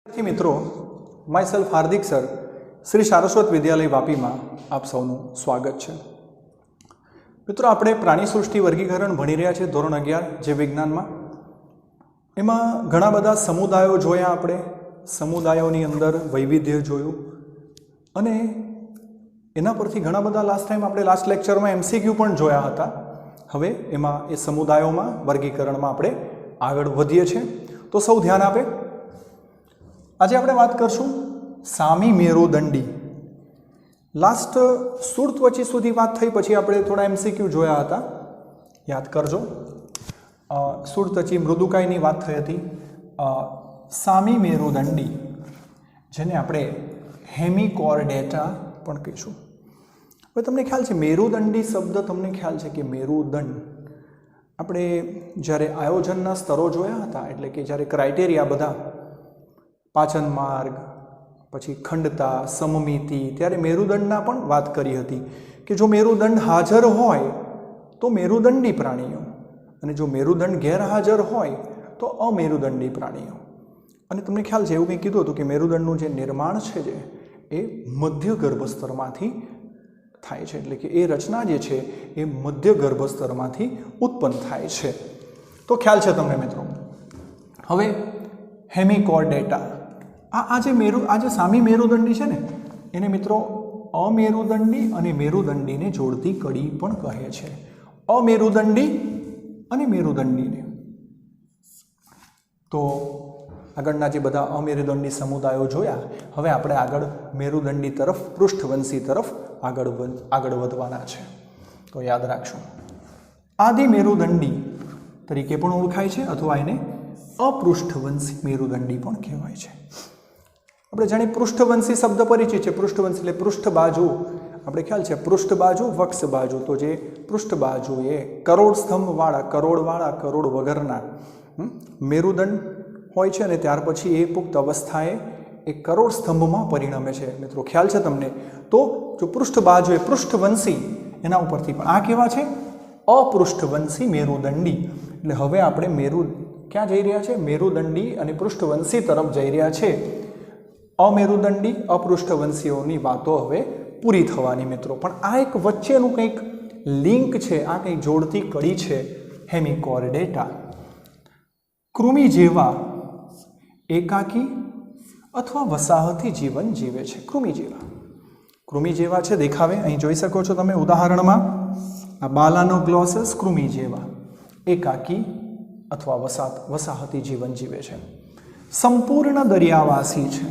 मित्रों, my self Hardik sir Shri Saraswat विद्यालय वापी में आप सौનું स्वागत है। मित्रों, આપણે प्राणी सृष्टि वर्गीकरण भणी રહ્યા છે ધોરણ 11 જે વિજ્ઞાનમાં। એમાં ઘણા બધા સમુદાયો જોયા આપણે, સમુદાયોની અંદર વૈવિધ્ય જોયું અને એના પરથી ઘણા બધા લાસ્ટ ટાઈમ આપણે લાસ્ટ લેક્ચરમાં એમસીક્યુ પણ જોયા હતા। હવે એમાં એ સમુદાયોમાં વર્ગીકરણમાં આપણે આગળ વધીએ છીએ, તો સૌ ધ્યાન આપે। આજે આપણે વાત કરશું સામી મેરુદંડી। લાસ્ટ સુરત્વચી સુધી વાત થઈ, પછી આપણે થોડા એમસીક્યુ જોયા હતા, યાદ કરજો। સુરત્વચી મૃદુકાયની વાત થઈ હતી। સામી મેરુદંડી જેને આપણે હેમિકોર્ડેટા પણ કહીશું। હવે તમને ખ્યાલ છે મેરુદંડી શબ્દ, તમને ખ્યાલ છે કે મેરુદંડ આપણે જ્યારે આયોજનના સ્તરો જોયા હતા, એટલે કે જ્યારે ક્રાઇટેરિયા બધા પાચન માર્ગ, પછી ખંડતા, સમમિતિ, ત્યારે મેરુદંડના પણ વાત કરી હતી કે જો મેરુદંડ હાજર હોય તો મેરુદંડી પ્રાણીઓ, અને જો મેરુદંડ ગેરહાજર હોય તો અમેરુદંડી પ્રાણીઓ। અને તમને ખ્યાલ છે એવું કંઈ કીધું હતું કે મેરુદંડનું જે નિર્માણ છે જે એ મધ્ય ગર્ભસ્તરમાંથી થાય છે, એટલે કે એ રચના જે છે એ મધ્ય ગર્ભસ્તરમાંથી ઉત્પન્ન થાય છે। તો ખ્યાલ છે તમને મિત્રો। હવે હેમિકોર્ડેટા, આ જે સામી મેરુદંડી છે ને એને મિત્રો અમેરુદંડી અને મેરુદંડીને જોડતી કડી પણ કહે છે। અમેરુદંડી અને મેરુદંડીને। તો આગળના જે બધા અમેરુદંડી સમુદાયો જોયા, હવે આપણે આગળ મેરુદંડી તરફ, પૃષ્ઠવંશી તરફ આગળ વધવાના છે। તો યાદ રાખશું, આદિ મેરુદંડી તરીકે પણ ઓળખાય છે, અથવા એને अपृष्ठवंशी मेरुदंडी पण कहेवाय छे। આપણે જાણે પૃષ્ઠવંશી શબ્દ પરિચિત છે। પૃષ્ઠવંશી એટલે પૃષ્ઠ બાજુ, આપણે ખ્યાલ છે પૃષ્ઠ બાજુ, વક્ષ બાજુ। તો જે પૃષ્ઠ બાજુ એ કરોડ સ્તંભવાળા, કરોડ વગરના મેરુદંડ હોય છે, અને ત્યાર પછી એ પુખ્ત અવસ્થાએ એ કરોડ સ્તંભમાં પરિણમે છે। મિત્રો ખ્યાલ છે તમને? તો જો પૃષ્ઠ બાજુ એ પૃષ્ઠવંશી, એના ઉપરથી પણ આ કેવા છે? अपृष्ठवंशी मेरुदंडी। એટલે હવે આપણે ક્યાં જઈ રહ્યા છે? મેરુદંડી અને પૃષ્ઠવંશી તરફ જઈ રહ્યા છે। અમેરુદંડી, અપૃષ્ઠવંશીઓની વાતો હવે પૂરી થવાની મિત્રો। પણ આ એક વચ્ચેનું કંઈક લિંક છે, આ કંઈક જોડતી કડી છે, હેમિકોર્ડેટા। કૃમિ જેવા એકાકી અથવા વસાહતી જીવન જીવે છે। કૃમિ જેવા છે, દેખાવે અહીં જોઈ શકો છો તમે ઉદાહરણમાં, આ બાલાનોગ્લોસસ કૃમિ જેવા એકાકી અથવા વસાહતી જીવન જીવે છે। સંપૂર્ણ દરિયાવાસી છે।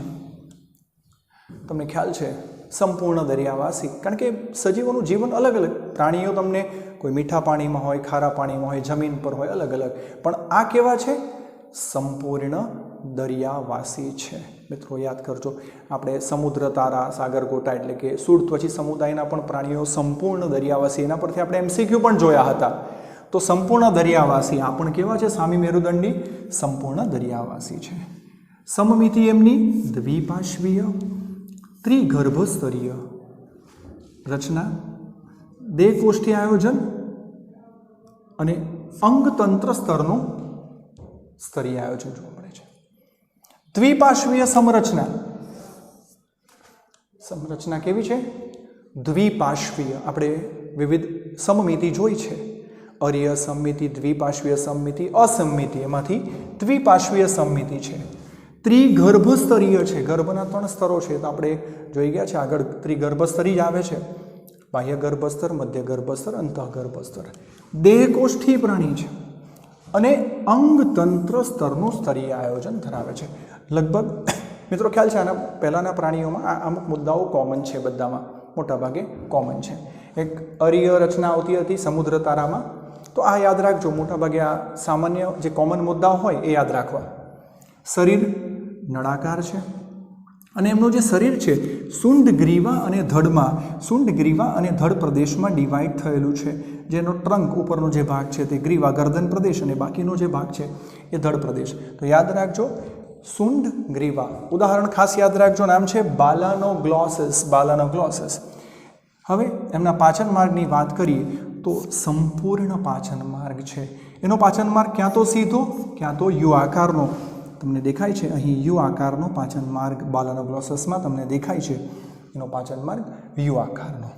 તમને ખ્યાલ છે સંપૂર્ણ દરિયાવાસી, કારણ કે સજીવોનું જીવન અલગ અલગ, પ્રાણીઓ તમને કોઈ મીઠા પાણીમાં હોય, ખારા પાણીમાં હોય, જમીન પર હોય, અલગ અલગ, પણ આ કેવા છે? સંપૂર્ણ દરિયાવાસી છે। મિત્રો યાદ કરજો, આપણે સમુદ્ર તારા, સાગરગોટા એટલે કે સુળત્વચી સમુદાયના પણ પ્રાણીઓ સંપૂર્ણ દરિયાવાસી, એના પરથી આપણે એમસીક્યુ પણ જોયા હતા। તો સંપૂર્ણ દરિયાવાસી આ પણ કેવા છે? સામી મેરુદંડી સંપૂર્ણ દરિયાવાસી છે। સમમિતિ એમની દ્વિપાર્શ્વીય, ત્રિગર્ભસ્તરીય રચના, દેહકોષ્ઠી આયોજન અને અંગતંત્ર સ્તરનું સ્તરીય આયોજન જોવા મળે છે। દ્વિપાર્શ્વીય સંરચના કેવી છે? દ્વિપાર્શ્વીય। આપણે વિવિધ સમમિતિ જોઈ છે, અર્ય સમમિતિ, દ્વિપાર્શ્વીય સમમિતિ, અસમમિતિ, એમાંથી દ્વિપાર્શ્વીય સમમિતિ છે। ત્રિગર્ભસ્તરીય છે, ગર્ભના 3 સ્તરો છે, તો આપણે જોઈ ગયા છે આગળ, ત્રિગર્ભસ્તરી જ આવે છે, બાહ્ય ગર્ભસ્તર, મધ્ય ગર્ભસ્તર, અંતઃગર્ભસ્તર। દેહકોષ્ઠી પ્રાણી છે અને અંગતંત્ર સ્તરનું સ્તરીય આયોજન ધરાવે છે। લગભગ મિત્રો ખ્યાલ છે આના પહેલાંના પ્રાણીઓમાં આ અમુક મુદ્દાઓ કોમન છે, બધામાં મોટાભાગે કોમન છે। એક અર્ય રચના આવતી હતી સમુદ્ર તારામાં, તો આ યાદ રાખજો, મોટાભાગે આ સામાન્ય જે કોમન મુદ્દાઓ હોય એ યાદ રાખવા। શરીર નળાકાર છે, અને એમનું જે શરીર છે શુંડ ગ્રીવા અને ધડમાં, શુંડ ગ્રીવા અને ધડ પ્રદેશમાં ડિવાઈડ થયેલું છે। જેનો ટ્રંક ઉપરનો જે ભાગ છે તે ગ્રીવા ગરદન પ્રદેશ, અને બાકીનો જે ભાગ છે એ ધડ પ્રદેશ। તો યાદ રાખજો શુંડ ગ્રીવા, ઉદાહરણ ખાસ યાદ રાખજો, નામ છે બાલાનોગ્લોસસ। હવે એમના પાચન માર્ગની વાત કરીએ તો સંપૂર્ણ પાચન માર્ગ છે। એનો પાચન માર્ગ ક્યાં તો સીધો, ક્યાં તો યુ આકારનો, તમને દેખાય છે અહીં યુ આકારનો પાચન માર્ગ બાલાનોગ્લોસસમાં તમને દેખાય છે, એનો પાચન માર્ગ યુ આકારનો.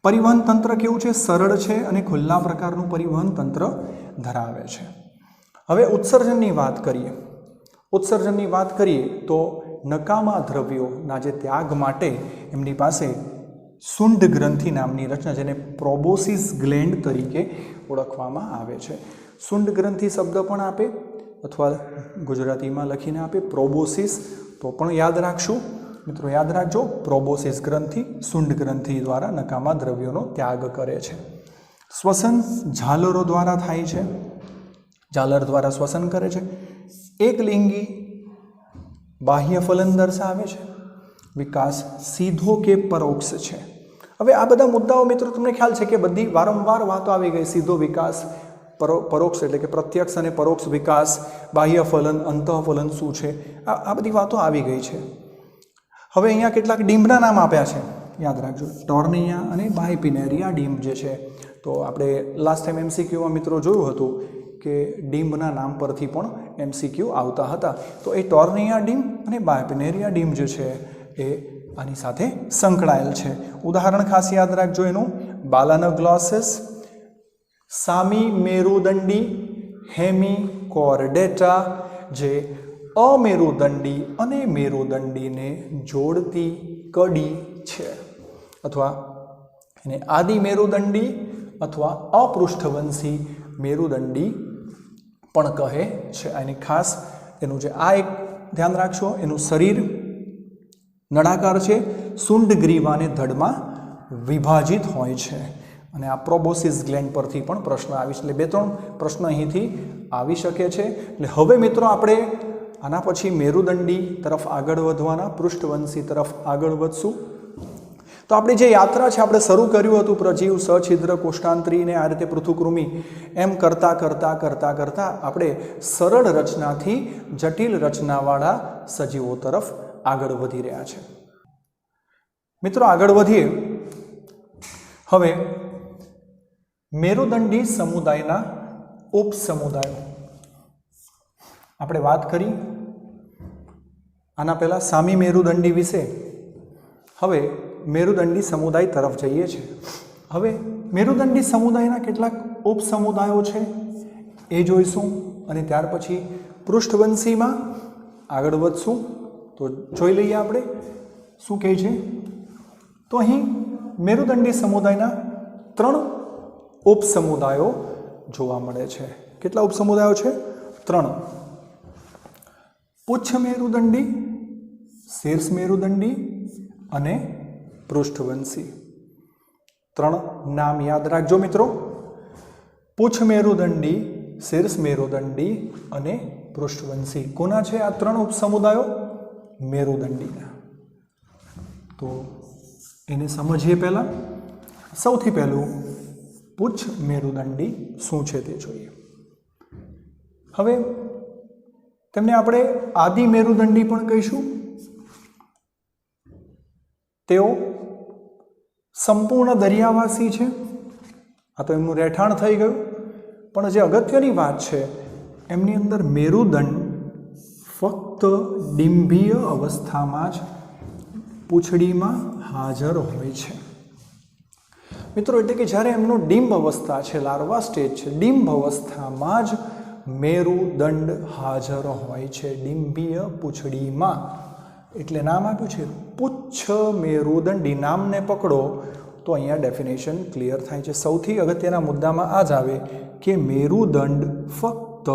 પરિવહન તંત્ર કેવું છે? સરળ છે અને ખુલ્લા પ્રકારનું પરિવહન તંત્ર ધરાવે છે. હવે ઉત્સર્જનની વાત કરીએ તો નકામા દ્રવ્યોના જે ત્યાગ માટે એમની પાસે શુંડ ગ્રંથિ નામની રચના, જેને પ્રોબોસિસ ગ્લેન્ડ તરીકે ઓળખવામાં આવે છે. શુંડ ગ્રંથિ શબ્દ પણ આપે અથવા ગુજરાતીમાં લખીને આપે પ્રોબોસિસ, તો પણ યાદ રાખશું મિત્રો, યાદ રાખજો. પ્રોબોસિસ ગ્રંથિ શુંડ ગ્રંથિ દ્વારા નકામા દ્રવ્યોનો ત્યાગ કરે છે. શ્વસન ઝાલરો દ્વારા થાય છે, ઝાલર દ્વારા શ્વસન કરે છે. એકલિંગી બાહ્ય ફલન દર્શાવે છે. વિકાસ સીધો કે પરોક્ષ છે. હવે આ બધા મુદ્દાઓ મિત્રો તમને ખ્યાલ છે કે બધી વારંવાર વાતો આવી ગઈ. સીધો વિકાસ, પરોક્ષ એટલે કે પ્રત્યક્ષ અને પરોક્ષ વિકાસ, બાહ્ય ફલન, અંતઃફલન શું છે, આ બધી વાતો આવી ગઈ છે. હવે અહીંયા કેટલાક ડીમ્બના નામ આપ્યા છે, યાદ રાખજો. ટોર્નિયા અને બાયપિનેરિયા ડીમ્બ જે છે, તો આપણે લાસ્ટ ટાઈમ એમસીક્યુમાં મિત્રો જોયું હતું કે ડીમ્બના નામ પરથી પણ એમસીક્યુ આવતા હતા. તો એ ટોર્નિયા ડીમ્બ અને બાયપિનેરિયા ડીમ્બ જે છે એ આની સાથે સંકળાયેલ છે. ઉદાહરણ ખાસ યાદ રાખજો એનું: બાલાનોગ્લોસસ, સામી મેરુદંડી, હેમિકોર્ડેટા, જે અમેરુદંડી અને મેરુદંડીને જોડતી કડી છે, અથવા એને આદિ મેરુદંડી અથવા અપૃષ્ઠવંશી મેરુદંડી પણ કહે છે. એની ખાસ એનું જે આ એક ધ્યાન રાખશો, એનું શરીર નળાકાર છે, શુંડ ગ્રીવા અને ધડમાં વિભાજિત હોય છે. અને આ પ્રોબોસિસ ગ્લેન્ડ પરથી પણ પ્રશ્ન આવી છે. એટલે 2-3 પ્રશ્ન અહીંથી આવી શકે છે. એટલે હવે મિત્રો આપણે આના પછી મેરુદંડી તરફ આગળ વધવાના, પૃષ્ઠવંશી તરફ આગળ વધશું. તો આપણી જે યાત્રા છે, આપણે શરૂ કર્યું હતું પ્રજીવ, સછિદ્ર, કોષ્ટાંતરી ને આ રીતે પૃથુકૃમિ, એમ કરતાં આપણે સરળ રચનાથી જટિલ રચનાવાળા સજીવો તરફ આગળ વધી રહ્યા છે. મિત્રો આગળ વધીએ. હવે મેરુદંડી સમુદાયના ઉપસમુદાયો આપણે વાત કરી આના પહેલા સામી મેરુદંડી વિશે. હવે મેરુદંડી સમુદાય તરફ જઈએ છીએ. હવે મેરુદંડી સમુદાયના કેટલાક ઉપસમુદાયો છે એ જોઈશું, અને ત્યાર પછી પૃષ્ઠવંશીમાં આગળ વધશું. તો જોઈ લઈએ આપણે શું કહે છે. તો અહીં મેરુદંડી સમુદાયના 3 ઉપસમુદાયો જોવા મળે છે. કેટલા ઉપસમુદાયો છે? 3. પુચ્છ મેરુદંડી, શીર્ષ મેરુદંડી અને પૃષ્ઠવંશી. 3 નામ યાદ રાખજો મિત્રો: પુચ્છ મેરુદંડી, શીર્ષ મેરુદંડી અને પૃષ્ઠવંશી. કોના છે આ 3 ઉપસમુદાયો? મેરુદંડીના. તો એને સમજીએ. પહેલા સૌથી પહેલું પુચ્છ મેરુદંડી શું છે તે જોઈએ. હવે તેમને આપણે આદિ મેરુદંડી પણ કહીશું. તેઓ સંપૂર્ણ દરિયાવાસી છે. આ તો એમનું રહેઠાણ થઈ ગયું. પણ જે અગત્યની વાત છે, એમની અંદર મેરુદંડ ફક્ત ડિંભીય અવસ્થામાં જ પૂંછડીમાં હાજર હોય છે મિત્રો. એટલે કે જ્યારે એમનો ડિંબ અવસ્થા છે, લાર્વા સ્ટેજ છે, ડિંબ અવસ્થામાં જ મેરુદંડ હાજર હોય છે, ડિંભીય પૂંછડીમાં. એટલે નામ આપ્યું છે પુચ્છ મેરુદંડી. નામને પકડો તો અહીંયા ડેફિનેશન ક્લિયર થાય છે. સૌથી અગત્યના મુદ્દામાં આ જ આવે કે મેરુદંડ ફક્ત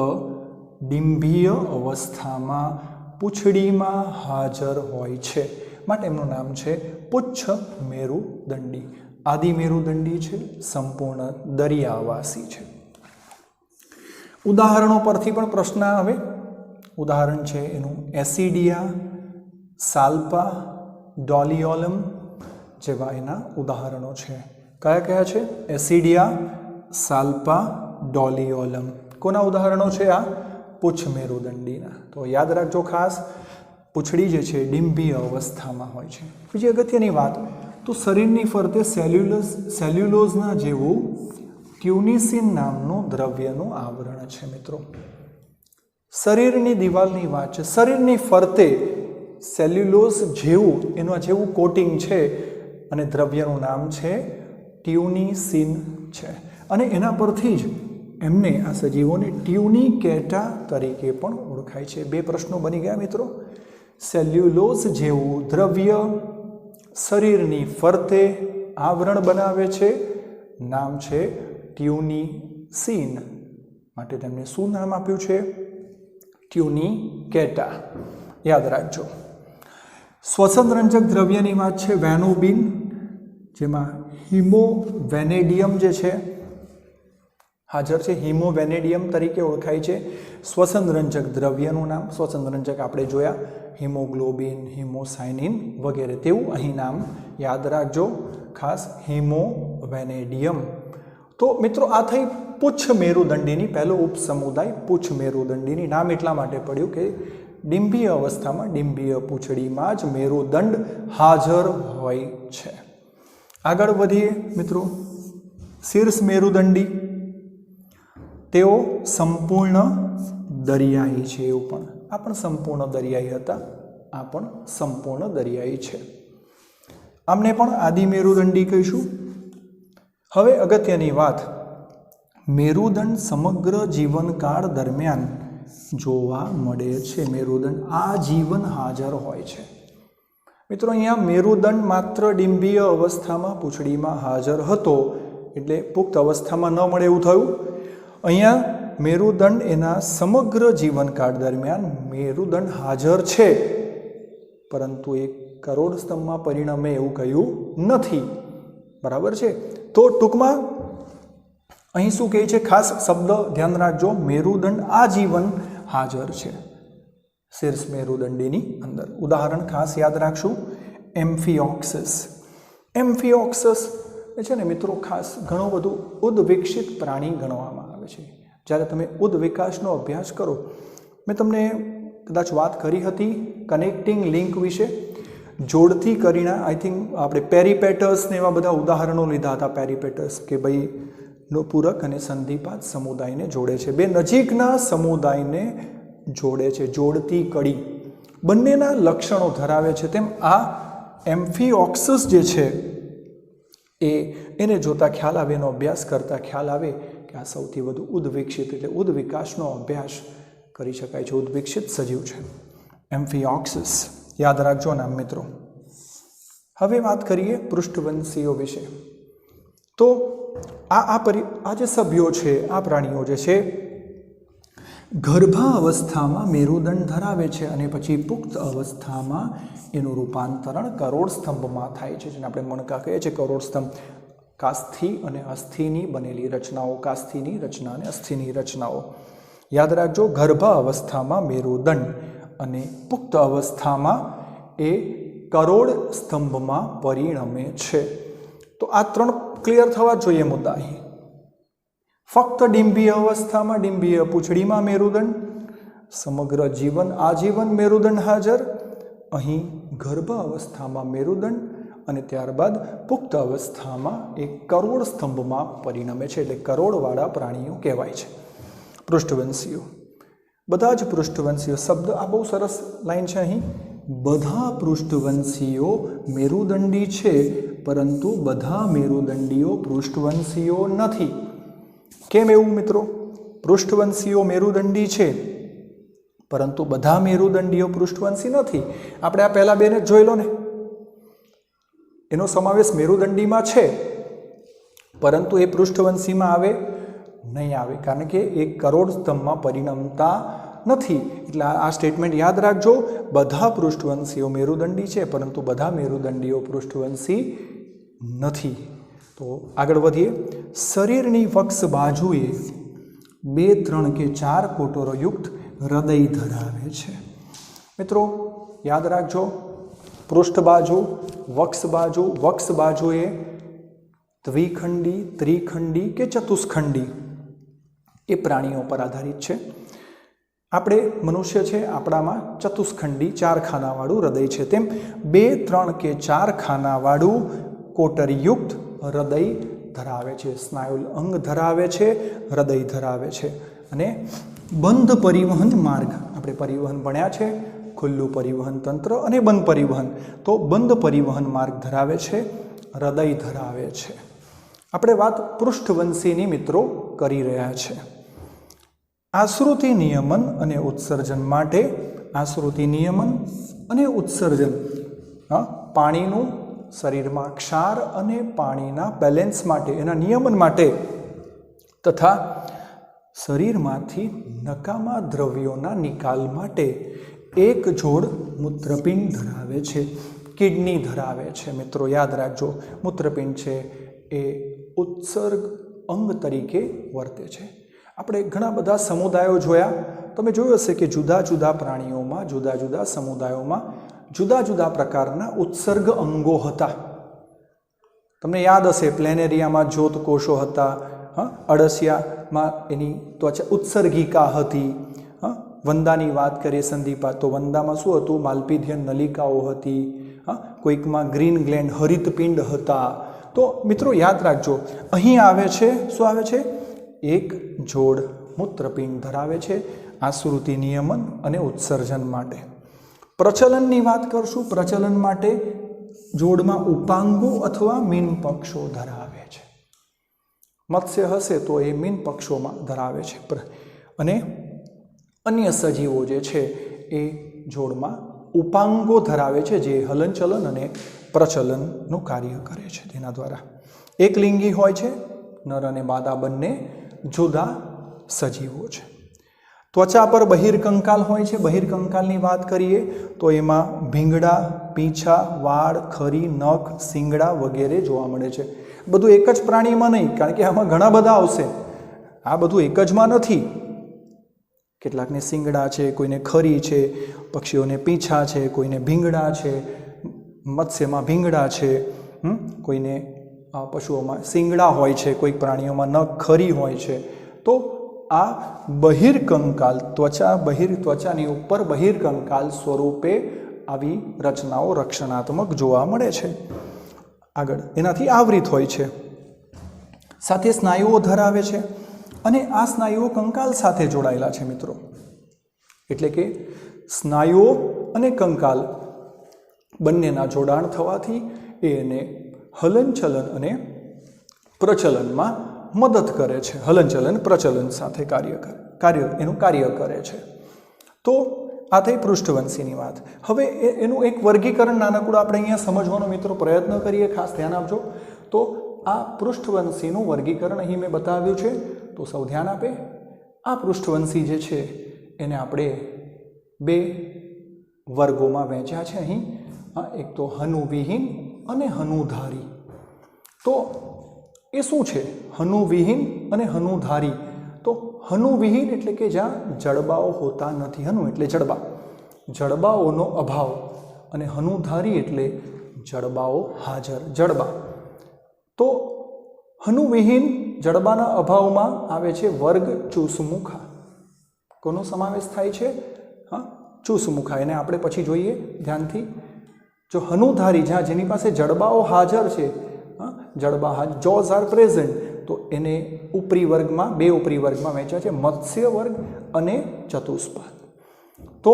ડિંભીય અવસ્થામાં પૂંછડીમાં હાજર હોય છે, માટે એમનું નામ છે પુચ્છ મેરુદંડી. આદિ મેરુદંડી છે, સંપૂર્ણ દરિયાવાસી છે. ઉદાહરણો પરથી પણ પ્રશ્ન આવે. ઉદાહરણ છે એનું એસિડિયા, સાલ્પા, ડોલિયોલમ જેવા એના ઉદાહરણો છે. કયા કયા છે? એસિડિયા, સાલ્પા, ડોલિયોલમ. કોના ઉદાહરણો છે આ? પુચ્છ મેરુદંડીના. તો યાદ રાખજો ખાસ, પૂંછડી જે છે ડિંભીય અવસ્થામાં હોય છે. બીજી અગત્યની વાત, તો શરીરની ફરતે સેલ્યુલોઝના જેવું ટ્યુનિસિન નામનું દ્રવ્યનું આવરણ છે મિત્રો. શરીરની દિવાલની વાત છે. શરીરની ફરતે સેલ્યુલોઝ જેવું એના જેવું કોટિંગ છે અને દ્રવ્યનું નામ છે ટ્યુનિસિન છે. અને એના પરથી જ એમને આ સજીવોને ટ્યુનિકેટા તરીકે પણ ઓળખાય છે. બે પ્રશ્નો બની ગયા મિત્રો. સેલ્યુલોઝ જેવું દ્રવ્ય શરીરની ફરતે આવરણ બનાવે છે, નામ છે ટ્યુનિસિન. માટે તેમને શું નામ આપ્યું છે? ટ્યુનિકેટા. યાદ રાખજો. શ્વસનરંજક દ્રવ્યની વાત છે વેનોબિન, જેમાં હિમોવેનેડિયમ જે છે હાજર છે. હિમોવેનેડિયમ તરીકે ઓળખાય છે. શ્વસનરંજક દ્રવ્યનું નામ, શ્વસનરંજક આપણે જોયા હિમોગ્લોબિન, હિમોસાઇનિન વગેરે, તેવું અહીં નામ યાદ રાખજો ખાસ, હિમોવેનેડિયમ. તો મિત્રો આ થઈ પુચ્છ મેરુદંડીની પહેલો ઉપસમુદાય પુચ્છ મેરુદંડીની. નામ એટલા માટે પડ્યું કે ડિંભીય અવસ્થામાં ડિંભીય પૂંછડીમાં જ મેરુદંડ હાજર હોય છે. આગળ વધીએ મિત્રો. શીર્ષ મેરુદંડી, તેઓ સંપૂર્ણ દરિયાઈ છે. એવું પણ, આ પણ સંપૂર્ણ દરિયાઈ હતા, આ પણ સંપૂર્ણ દરિયાઈ છે. આમને પણ આદિ મેરુદંડી કહીશું. હવે અગત્યની વાત, મેરુદંડ સમગ્ર જીવનકાળ દરમિયાન જોવા મળે છે. મેરુદંડ આજીવન હાજર હોય છે. મિત્રો અહીંયા મેરુદંડ માત્ર ડિંભીય અવસ્થામાં પૂંછડીમાં હાજર હતો, એટલે પુખ્ત અવસ્થામાં ન મળે એવું થયું. અહીંયા મેરુદંડ એના સમગ્ર જીવનકાળ દરમિયાન મેરુદંડ હાજર છે, પરંતુ એ કરોડ સ્તંભમાં પરિણમે એવું કહ્યું નથી. બરાબર છે. તો ટૂંકમાં અહીં શું કહે છે, ખાસ શબ્દ ધ્યાન રાખજો, મેરુદંડ આજીવન હાજર છે શીર્ષ મેરુદંડીની અંદર. ઉદાહરણ ખાસ યાદ રાખશું, એમ્ફિઓક્સસ. એમ્ફિઓક્સસ છે ને મિત્રો, ખાસ ઘણું બધું ઉદ્વિકસિત પ્રાણી ગણવામાં આવે છે. જ્યારે તમે ઉદ્વિકાસનો અભ્યાસ કરો, મેં તમને કદાચ વાત કરી હતી કનેક્ટિંગ લિંક વિશે. જોડતી કરીના, આઈ થિંક આપણે પેરીપેટસ ને એવા બધા ઉદાહરણો લીધા હતા. પેરીપેટસ કે ભાઈ નો પૂરક અને સંધિપાત સમુદાયને જોડે છે, બે નજીકના સમુદાયને જોડે છે, જોડતી કડી. બંનેના લક્ષણો ધરાવે છે. તેમ આ એમ્ફિઓક્સસ જે છે એને જોતા ખ્યાલ આવે, એનો અભ્યાસ કરતા ખ્યાલ આવે કે આ સૌથી વધુ ઉદ્વિકસિત, એટલે ઉદ્વિકાસનો અભ્યાસ કરી શકાય છે, ઉદ્વિકસિત સજીવ છે એમ્ફિઓક્સસ. યાદ રાખજો નામ મિત્રો. હવે વાત કરીએ પૃષ્ઠવંશીઓ વિશે. તો આ જે સભ્યો છે, આ પ્રાણીઓ જે છે, ગર્ભાવસ્થામાં મેરુદંડ ધરાવે છે અને પછી પુખ્ત અવસ્થામાં એનું રૂપાંતરણ કરોડ સ્તંભમાં થાય છે, જેને આપણે મણકા કહીએ છીએ. કરોડ સ્તંભ કાસ્થિ અને અસ્થિની બનેલી રચનાઓ, કાસ્થિની રચના અને અસ્થિની રચનાઓ. યાદ રાખજો, ગર્ભાવસ્થામાં મેરુદંડ અને પુખ્ત અવસ્થામાં એ કરોડ સ્તંભમાં પરિણમે છે. તો આ ત્રણ ક્લિયર થવા જોઈએ મુદ્દા અહીં. ફક્ત ડિંભીય અવસ્થામાં, ડિંભીય પૂંછડીમાં મેરુદંડ, સમગ્ર જીવન આજીવન મેરુદંડ હાજર. અહીં ગર્ભ અવસ્થામાં મેરુદંડ અને ત્યારબાદ પુખ્ત અવસ્થામાં એક કરોડ સ્તંભમાં પરિણમે છે, એટલે કરોડવાળા પ્રાણીઓ કહેવાય છે પૃષ્ઠવંશીઓ. બધા જ પૃષ્ઠવંશીઓ શબ્દ, આ બહુ સરસ લાઈન છે અહીં, બધા પૃષ્ઠવંશીઓ મેરુદંડી છે, પરંતુ બધા મેરુદંડીઓ પૃષ્ઠવંશીઓ નથી. કેમ એવું મિત્રો? પૃષ્ઠવંશીઓ મેરુદંડી છે, પરંતુ બધા મેરુદંડીઓ પૃષ્ઠવંશી નથી. આપણે આ પહેલા બેને જ જોઈ લો ને, એનો સમાવેશ મેરુદંડીમાં છે, પરંતુ એ પૃષ્ઠવંશીમાં આવે નહીં આવે, કારણ કે એ કરોડ સ્તંભમાં પરિણમતા નથી. એટલે આ સ્ટેટમેન્ટ યાદ રાખજો, બધા પૃષ્ઠવંશીઓ મેરુદંડી છે, પરંતુ બધા મેરુદંડીઓ પૃષ્ઠવંશી નથી. તો આગળ વધીએ. શરીરની વક્ષ બાજુએ 2, 3 કે 4 કોટરોયુક્ત હૃદય ધરાવે છે. મિત્રો યાદ રાખજો, પૃષ્ઠ બાજુ, વક્ષ બાજુએ દ્વિખંડી, ત્રિખંડી કે ચતુષ્ખંડી એ પ્રાણીઓ પર આધારિત છે. આપણે મનુષ્ય છે, આપણામાં ચતુષ્ખંડી 4 ખાનાવાળું હૃદય છે, તેમ 2, 3 કે 4 ખાનાવાળું કોટરયુક્ત હૃદય ધરાવે છે. સ્નાયુ અંગ ધરાવે છે, હૃદય ધરાવે છે. અને બંધ પરિવહન માર્ગ, આપણે પરિવહન ભણ્યા છે, ખુલ્લું પરિવહન તંત્ર અને બંધ પરિવહન. તો બંધ પરિવહન માર્ગ ધરાવે છે, હૃદય ધરાવે છે. આપણે વાત પૃષ્ઠવંશીની મિત્રો કરી રહ્યા છે. આશ્રુતિ નિયમન અને ઉત્સર્જન માટે, આશ્રુતિ નિયમન અને ઉત્સર્જન, પાણીનું શરીરમાં ક્ષાર અને પાણીના બેલેન્સ માટે, એના નિયમન માટે તથા શરીરમાંથી નકામા દ્રવ્યોના નિકાલ માટે એક જોડ મૂત્રપિંડ ધરાવે છે, કિડની ધરાવે છે. મિત્રો યાદ રાખજો, મૂત્રપિંડ છે એ ઉત્સર્ગ અંગ તરીકે વર્તે છે. આપણે ઘણા બધા સમુદાયો જોયા, તમે જોયું હશે કે જુદા જુદા પ્રાણીઓમાં, જુદા જુદા સમુદાયોમાં જુદા જુદા પ્રકારના ઉત્સર્ગ અંગો હતા. તમને યાદ હશે, પ્લેનેરિયામાં જ્યોત કોષો હતા, અળસિયામાં એની ત્વચા ઉત્સર્ગિકા હતી, વંદાની વાત કરીએ સંધિપા, તો વંદામાં શું હતું? માલ્પિધિયન નલિકાઓ હતી, કોઈકમાં ગ્રીન ગ્લેન્ડ હરિતપિંડ હતા. તો મિત્રો યાદ રાખજો, અહીં આવે છે શું આવે છે? એક જોડ મૂત્રપિંડ ધરાવે છે આશ્રુતિ નિયમન અને ઉત્સર્જન માટે. પ્રચલનની વાત કરશું. પ્રચલન માટે જોડમાં ઉપાંગો અથવા મીન પક્ષો ધરાવે છે. મત્સ્ય હશે તો એ મીન પક્ષોમાં ધરાવે છે, અને અન્ય સજીવો જે છે એ જોડમાં ઉપાંગો ધરાવે છે, જે હલનચલન અને પ્રચલનનું કાર્ય કરે છે. તેના દ્વારા એક લિંગી હોય છે, નર અને માદા બંને જુદા સજીવો છે. ત્વચા પર બહિર્કંકાલ હોય છે. બહિર્કંકાલની વાત કરીએ તો એમાં ભીંગડા, પીંછા, વાળ, ખરી, નખ, શિંગડા વગેરે જોવા મળે છે. બધું એક જ પ્રાણીમાં નહીં, કારણ કે આમાં ઘણા બધા આવશે. આ બધું એક જમાં નથી. કેટલાકને શિંગડા છે, કોઈને ખરી છે, પક્ષીઓને પીંછા છે, કોઈને ભીંગડા છે, મત્સ્યમાં ભીંગડા છે, કોઈને પશુઓમાં શિંગડા હોય છે, કોઈક પ્રાણીઓમાં નખ ખરી હોય છે. તો આ બહિર્કંકાલ, ત્વચાની ઉપર બહિર્કંકાલ સ્વરૂપે આવી રચનાઓ રક્ષણાત્મક જોવા મળે છે. આગળ એનાથી આવૃત હોય છે. સાથે સ્નાયુઓ ધરાવે છે, અને આ સ્નાયુઓ કંકાલ સાથે જોડાયેલા છે મિત્રો. એટલે કે સ્નાયુઓ અને કંકાલ બંનેના જોડાણ થવાથી એને હલનચલન અને પ્રચલનમાં મદદ કરે છે. હલનચલન પ્રચલન સાથે એનું કાર્ય કરે છે. તો આ થઈ પૃષ્ઠવંશીની વાત. હવે એનું એક વર્ગીકરણ નાનકડું આપણે અહીંયા સમજવાનો મિત્રો પ્રયત્ન કરીએ. ખાસ ધ્યાન આપજો. તો આ પૃષ્ઠવંશીનું વર્ગીકરણ અહીં મેં બતાવ્યું છે, તો સૌ ધ્યાન આપે. આ પૃષ્ઠવંશી જે છે એને આપણે બે વર્ગોમાં વહેંચ્યા છે અહીં. એક તો હનુવિહીન અને હનુધારી. તો એ શું છે હનુવિહીન અને હનુધારી? તો હનુવિહીન એટલે કે જ્યાં જડબાઓ હોતા નથી. હનુ એટલે જડબા, જડબાઓનો અભાવ, અને હનુધારી એટલે જડબાઓ હાજર, જડબા. તો હનુવિહીન જડબાના અભાવમાં આવે છે વર્ગ ચૂસમુખા. કોનો સમાવેશ થાય છે? ચૂસમુખા. એને આપણે પછી જોઈએ ધ્યાનથી. જો હનુધારી, જ્યાં જેની પાસે જડબાઓ હાજર છે, જડબા હાજર, જોઝ આર પ્રેઝન્ટ, તો એને ઉપરી વર્ગમાં, બે ઉપરી વર્ગમાં વહેંચ્યા છે, મત્સ્ય વર્ગ અને ચતુષ્પાદ. તો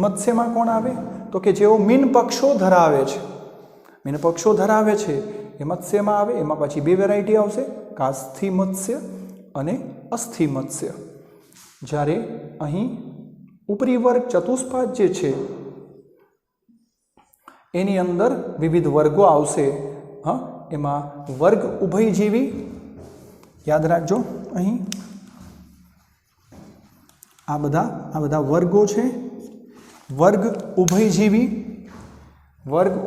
મત્સ્યમાં કોણ આવે? તો કે જેઓ મીન પક્ષો ધરાવે છે, મીન પક્ષો ધરાવે છે એ મત્સ્યમાં આવે. એમાં પછી બે વેરાયટી આવશે, કાસ્થિ મત્સ્ય અને અસ્થિ મત્સ્ય. જ્યારે અહીં ઉપરી વર્ગ ચતુષ્પાદ જે છે એની અંદર વિવિધ વર્ગો આવશે. એમાં વર્ગ ઉભયજીવી, યાદ રાખજો અહીં આ બધા વર્ગો છે. વર્ગ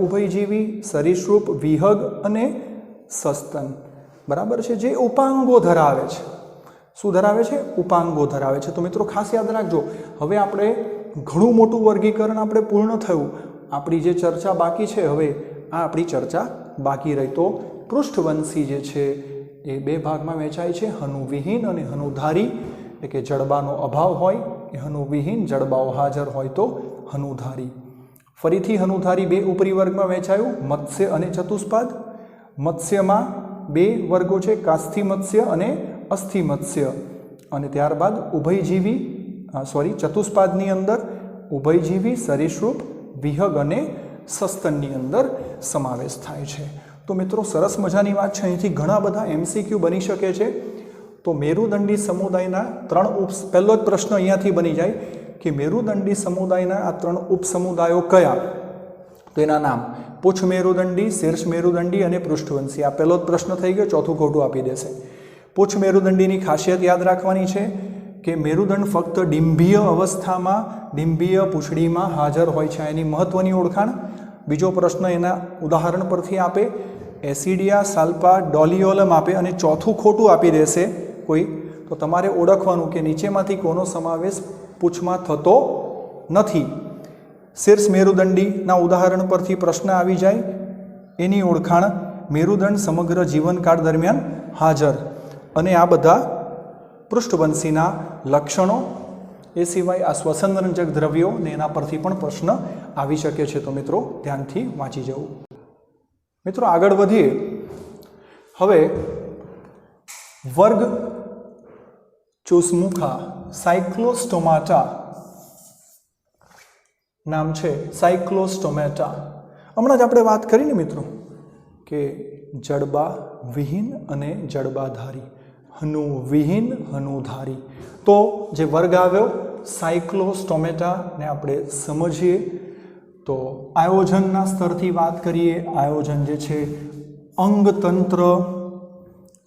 ઉભયજીવી, સરીસૃપ, વિહગ અને સસ્તન, બરાબર છે, જે ઉપાંગો ધરાવે છે. શું ધરાવે છે? ઉપાંગો ધરાવે છે. તો મિત્રો ખાસ યાદ રાખજો. હવે આપણે ઘણું મોટું વર્ગીકરણ આપણે પૂર્ણ થયું. આપણી જે ચર્ચા બાકી છે, હવે આ આપણી ચર્ચા બાકી રહી. તો પૃષ્ઠવંશી જે છે એ બે ભાગમાં વહેંચાય છે, હનુવિહીન અને હનુધારી. એટલે કે જડબાનો અભાવ હોય એ હનુવિહીન, જડબાઓ હાજર હોય તો હનુધારી. ફરીથી હનુધારી બે ઉપરી વર્ગમાં વહેંચાયું, મત્સ્ય અને ચતુષ્પાદ. મત્સ્યમાં બે વર્ગો છે, કાસ્થિ મત્સ્ય અને અસ્થિ મત્સ્ય. અને ત્યારબાદ ઉભયજીવી ચતુષ્પાદની અંદર ઉભયજીવી, સરીસૃપ, વિહગ અને સસ્તનની અંદર સમાવેશ થાય છે. તો મિત્રો સરસ મજાની વાત છે. અહીંથી ઘણા બધા MCQ બની શકે છે. તો મેરુદંડી સમુદાયના પહેલો જ પ્રશ્ન અહીંયાથી બની જાય કે મેરુદંડી સમુદાયના આ 3 ઉપસમુદાયો કયા? તો એના નામ પુચ્છ મેરુદંડી, શીર્ષ મેરુદંડી અને પૃષ્ઠવંશી. આ પહેલો જ પ્રશ્ન થઈ ગયો, ચોથું ખોટું આપી દેશે. પુચ્છ મેરુદંડીની ખાસિયત યાદ રાખવાની છે કે મેરુદંડ ફક્ત ડિંભીય અવસ્થામાં, ડિંભીય પૂંછડીમાં હાજર હોય છે. એની મહત્વની ઓળખાણ. બીજો પ્રશ્ન એના ઉદાહરણ પરથી આપે, એસિડિયા, સાલ્પા, ડોલિયોલમ આપે અને ચોથું ખોટું આપી દેશે કોઈ. તો તમારે ઓળખવાનું કે નીચેમાંથી કોનો સમાવેશ પૂંછમાં થતો નથી. શીર્ષ મેરુદંડીના ઉદાહરણ પરથી પ્રશ્ન આવી જાય, એની ઓળખાણ મેરુદંડ સમગ્ર જીવનકાળ દરમિયાન હાજર, અને આ બધા પૃષ્ઠવંશીના લક્ષણો. એ સિવાય આ શ્વસનરંજક દ્રવ્યો ને એના પરથી પણ પ્રશ્ન આવી શકે છે. તો મિત્રો ધ્યાનથી વાંચી જવું. મિત્રો આગળ વધીએ. હવે વર્ગ ચુસમુખા સાયક્લોસ્ટોમાટા નામ છે. સાયક્લોસ્ટોમેટા હમણાં જ આપણે વાત કરીને મિત્રો કે જડબા વિહીન અને જડબાધારી, હનુ વિહીન, હનુધારી. તો જે વર્ગ આવ્યો સાયક્લોસ્ટોમેટા ને આપણે સમજીએ. તો આયોજનના સ્તરથી વાત કરીએ. આયોજન જે છે અંગતંત્ર,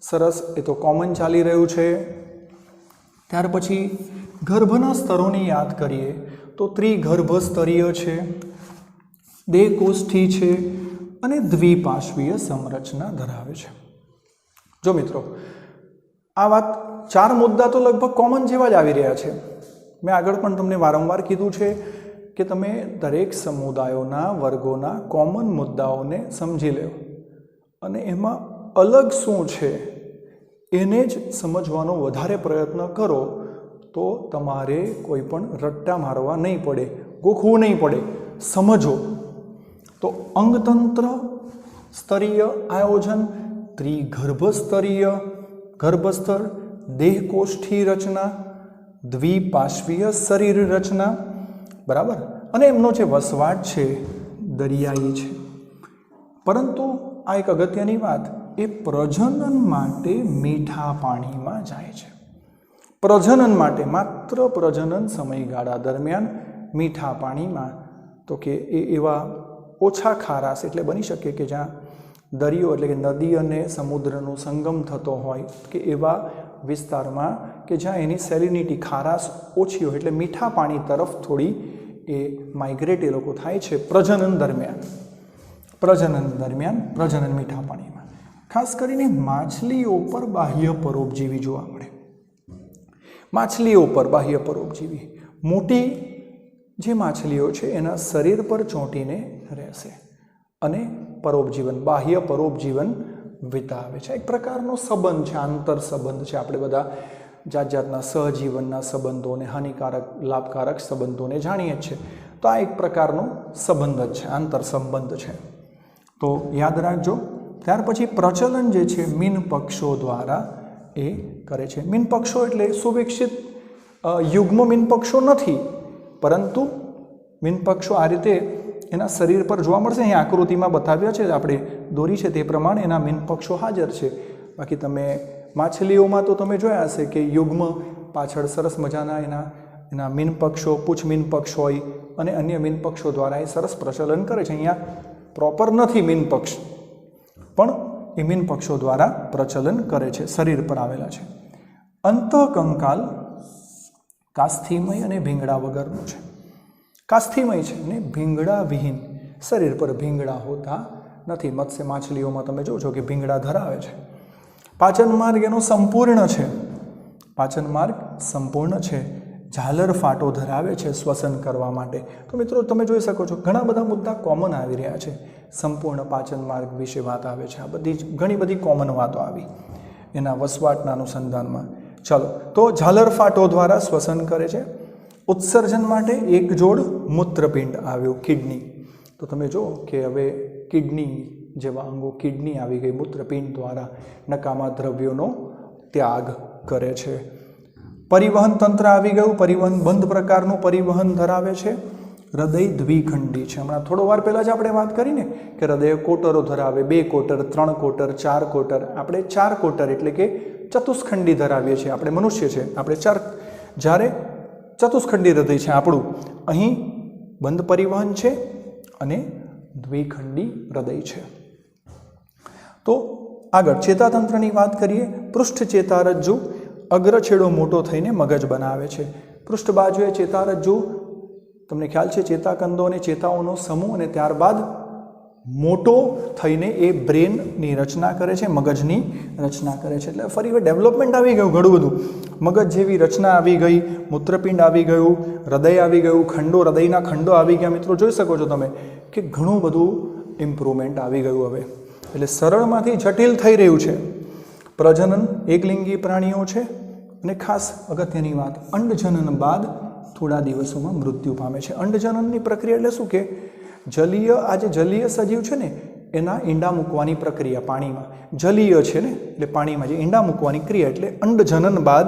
સરસ, એ તો કોમન ચાલી રહ્યું છે. ત્યાર પછી ગર્ભના સ્તરોની યાદ કરીએ તો ત્રિગર્ભસ્તરીય છે, દેહકોષ્ઠી છે અને દ્વિપાર્શ્વીય સંરચના ધરાવે છે. જો મિત્રો આ વાત 4 મુદ્દા તો લગભગ કોમન જેવા જ આવી રહ્યા છે. મેં આગળ પણ તમને વારંવાર કીધું છે કે તમે દરેક સમુદાયોના વર્ગોના કોમન મુદ્દાઓને સમજી લો અને એમાં અલગ શું છે એને જ સમજવાનો વધારે પ્રયત્ન કરો. તો તમારે કોઈ પણ રટ્ટા મારવા નહીં પડે, ગોખવું નહીં પડે, સમજો. તો અંગતંત્ર સ્તરીય આયોજન, ત્રિગર્ભસ્તરીય ગર્ભસ્તર, દેહકોષ્ઠી રચના, દ્વિપાર્શ્વીય શરીર રચના, બરાબર. અને એમનો જે વસવાટ છે દરિયાઈ છે. પરંતુ આ એક અગત્યની વાત, એ પ્રજનન માટે મીઠા પાણીમાં જાય છે. પ્રજનન માટે, માત્ર પ્રજનન સમયગાળા દરમિયાન મીઠા પાણીમાં. તો કે એ એવા ઓછા ખારાશ, એટલે બની શકે કે જ્યાં દરિયો એટલે કે નદી અને સમુદ્રનો સંગમ થતો હોય કે એવા વિસ્તારમાં કે જ્યાં એની સેલિનિટી, ખારાશ ઓછી હોય, એટલે મીઠા પાણી તરફ થોડી એ માઇગ્રેટ એ લોકો થાય છે પ્રજનન દરમિયાન. પ્રજનન મીઠા પાણીમાં. ખાસ કરીને માછલીઓ પર બાહ્ય પરોપજીવી જોવા મળે. માછલીઓ પર બાહ્ય પરોપજીવી, મોટી જે માછલીઓ છે એના શરીર પર ચોંટીને રહેશે અને પરોપજીવન, બાહ્ય પરોપજીવન વિતાવે છે. એક પ્રકારનો સંબંધ છે, આંતર સંબંધ છે. આપણે બધા જાતના સહજીવનના સંબંધોને, હાનિકારક લાભકારક સંબંધોને જાણીએ છીએ. તો આ એક પ્રકારનો સંબંધ જ છે, આંતર સંબંધ છે. તો યાદ રાખજો. ત્યાર પછી પ્રચલન જે છે મીનપક્ષો દ્વારા એ કરે છે. મીનપક્ષો એટલે સુવિકસિત યુગ્મ મીનપક્ષો નથી, પરંતુ મીનપક્ષો આ રીતે એના શરીર પર જોવા મળશે. અહીં આકૃતિમાં બતાવ્યા છે, આપણે દોરી છે તે પ્રમાણે એના મીનપક્ષો હાજર છે. બાકી તમે માછલીઓમાં તો તમે જોયા હશે કે યુગ્મ પાછળ સરસ મજાના એના મીનપક્ષો, પૂછ મીનપક્ષ હોય અને અન્ય મીનપક્ષો દ્વારા એ સરસ પ્રચલન કરે છે. અહીંયા પ્રોપર નથી મીનપક્ષ, પણ એ મીનપક્ષો દ્વારા પ્રચલન કરે છે, શરીર પર આવેલા છે. અંતઃકંકાલ કાસ્થિમય અને ભીંગડા વગરનું છે. કાસ્થિમય છે અને ભીંગડા વિહીન, શરીર પર ભીંગડા હોતા નથી. મત્સ્ય માછલીઓમાં તમે જોજો કે ભીંગડા ધરાવે છે. પાચન માર્ગ એનો સંપૂર્ણ છે, પાચન માર્ગ સંપૂર્ણ છે. ઝાલર ફાટો ધરાવે છે શ્વસન કરવા માટે. તો મિત્રો તમે જોઈ શકો છો ઘણા બધા મુદ્દા કોમન આવી રહ્યા છે. સંપૂર્ણ પાચન માર્ગ વિશે વાત આવે છે. આ બધી ઘણી બધી કોમન વાતો આવી એના વસવાટના અનુસંધાનમાં. ચલો, તો ઝાલર ફાટો દ્વારા શ્વસન કરે છે. ઉત્સર્જન માટે એક જોડ મૂત્રપિંડ આવ્યો, કિડની. તો તમે જો કે હવે કિડની જેવા અંગો, કિડની આવી ગઈ, મૂત્રપિંડ દ્વારા નકામા દ્રવ્યોનો ત્યાગ કરે છે. પરિવહન તંત્ર આવી ગયું, પરિવહન બંધ પ્રકારનું પરિવહન ધરાવે છે. હૃદય દ્વિખંડી છે. હમણાં થોડો વાર પહેલાં જ આપણે વાત કરીને કે હૃદય કોટરો ધરાવે, 2 કોટર, 3 કોટર, 4 કોટર. આપણે 4 કોટર એટલે કે ચતુષ્ખંડી ધરાવીએ છીએ. આપણે મનુષ્ય છે, આપણે 4, જ્યારે ચતુષ્ખંડી હૃદય છે આપણું, અહીં બંધ પરિવહન છે અને દ્વિખંડી હૃદય છે. તો આગળ ચેતાતંત્રની વાત કરીએ. પૃષ્ઠ ચેતારજ્જુ અગ્રછેડો મોટો થઈને મગજ બનાવે છે. પૃષ્ઠ બાજુએ ચેતારજ્જુ, તમને ખ્યાલ છે, ચેતાકંદો અને ચેતાઓનો સમૂહ, અને ત્યારબાદ મોટો થઈને એ બ્રેનની રચના કરે છે, મગજની રચના કરે છે. એટલે ફરી ડેવલપમેન્ટ આવી ગયું ઘણું બધું. મગજ જેવી રચના આવી ગઈ, મૂત્રપિંડ આવી ગયું, હૃદય આવી ગયું, ખંડો, હૃદયના ખંડો આવી ગયા. મિત્રો જોઈ શકો છો તમે કે ઘણું બધું ઇમ્પ્રુવમેન્ટ આવી ગયું હવે. એટલે સરળમાંથી જટિલ થઈ રહ્યું છે. પ્રજનન એકલિંગી પ્રાણીઓ છે અને ખાસ અગત્યની વાત, અંડજનન બાદ થોડા દિવસોમાં મૃત્યુ પામે છે. અંડજનનની પ્રક્રિયા એટલે શું કે જલીય, આ જે જલીય સજીવ છે ને એના ઈંડા મૂકવાની પ્રક્રિયા પાણીમાં, જલીય છે ને એટલે પાણીમાં જે ઈંડા મૂકવાની ક્રિયા, એટલે અંડજનન બાદ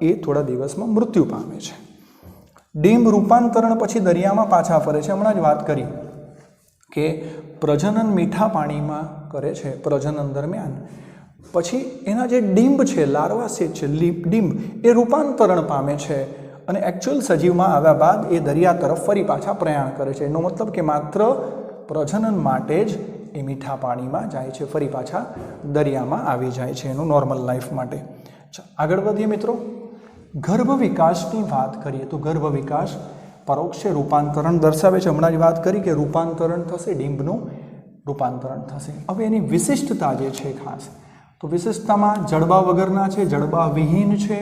એ થોડા દિવસમાં મૃત્યુ પામે છે. ડીંબ રૂપાંતરણ પછી દરિયામાં પાછા ફરે છે. હમણાં જ વાત કરી કે પ્રજનન મીઠા પાણીમાં કરે છે પ્રજનન દરમિયાન, પછી એના જે ડીંબ છે, લાર્વા સેટ છે, ડીંબ, એ રૂપાંતરણ પામે છે અને એકચ્યુઅલ સજીવમાં આવ્યા બાદ એ દરિયા તરફ ફરી પાછા પ્રયાણ કરે છે. એનો મતલબ કે માત્ર પ્રજનન માટે જ એ મીઠા પાણીમાં જાય છે, ફરી પાછા દરિયામાં આવી જાય છે એનું નોર્મલ લાઈફ માટે. આગળ વધીએ મિત્રો. ગર્ભ વિકાસની વાત કરીએ તો ગર્ભ વિકાસ પરોક્ષ રૂપાંતરણ દર્શાવે છે. હમણાં જ વાત કરી કે રૂપાંતરણ થશે, ડીંબનું રૂપાંતરણ થશે. હવે એની વિશિષ્ટતા જે છે ખાસ, તો વિશિષ્ટતામાં જડબા વગરના છે, જડબા વિહીન છે.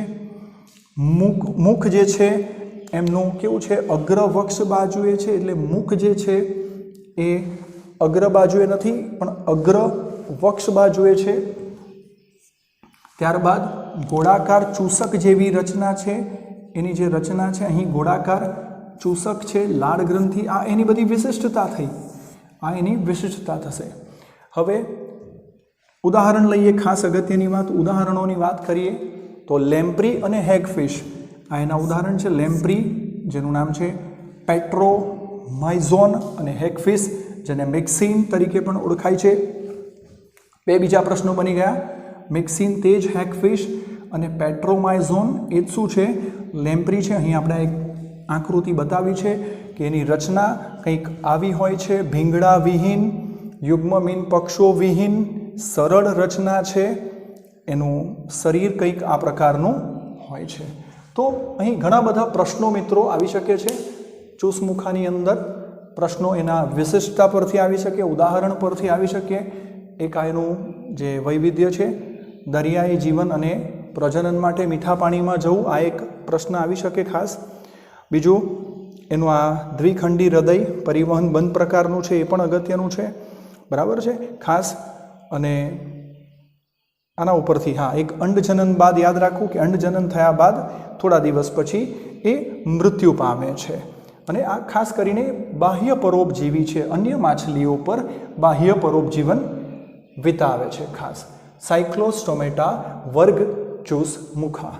મુખ જે છે એમનું કેવું છે, અગ્રવક્ષ બાજુએ છે, એટલે મુખ જે છે એ અગ્ર બાજુએ નથી પણ અગ્ર વક્ષ બાજુએ છે. ત્યારબાદ ગોળાકાર ચૂસક જેવી રચના છે. એની જે રચના છે અહીં ગોળાકાર ચૂસક છે, લાળ ગ્રંથિ, આ એની બધી વિશિષ્ટતા થઈ, આ એની વિશિષ્ટતા થશે. હવે ઉદાહરણ લઈએ, ખાસ અગત્યની વાત, ઉદાહરણોની વાત કરીએ તો લેમ્પ્રી અને હેગફિશ, આ એના ઉદાહરણ છે. લેમ્પ્રી જેનું નામ છે પેટ્રોમાઇઝોન અને હેગફિશ જેને મિક્સિન તરીકે પણ ઓળખાય છે. 2 બીજા પ્રશ્નો બની ગયા. મિક્સિન તે જ હેગફિશ અને પેટ્રોમાઇઝોન એ જ શું છે, લેમ્પ્રી છે. અહીં આપણે એક આકૃતિ બતાવી છે કે એની રચના કંઈક આવી હોય છે, ભીંગડા વિહીન, યુગ્મમીન પક્ષો વિહીન, સરળ રચના છે. એનું શરીર કંઈક આ પ્રકારનું હોય છે. તો અહીં ઘણા બધા પ્રશ્નો મિત્રો આવી શકે છે. ચૂસમુખાની અંદર પ્રશ્નો એના વિશિષ્ટતા પરથી આવી શકે, ઉદાહરણ પરથી આવી શકે. એક આ એનું જે વૈવિધ્ય છે, દરિયાઈ જીવન અને પ્રજનન માટે મીઠા પાણીમાં જવું, આ એક પ્રશ્ન આવી શકે ખાસ. બીજું એનું આ દ્વિખંડી હૃદય પરિવહન બંધ પ્રકારનું છે, એ પણ અગત્યનું છે, બરાબર છે ખાસ. અને આના ઉપરથી એક અંડજનન બાદ યાદ રાખવું કે અંડજનન થયા બાદ થોડા દિવસ પછી એ મૃત્યુ પામે છે. અને આ ખાસ કરીને બાહ્ય પરોપજીવી છે, અન્ય માછલીઓ પર બાહ્ય પરોપજીવન વિતાવે છે ખાસ. સાયક્લોસ્ટોમેટા વર્ગ ચૂસમુખા.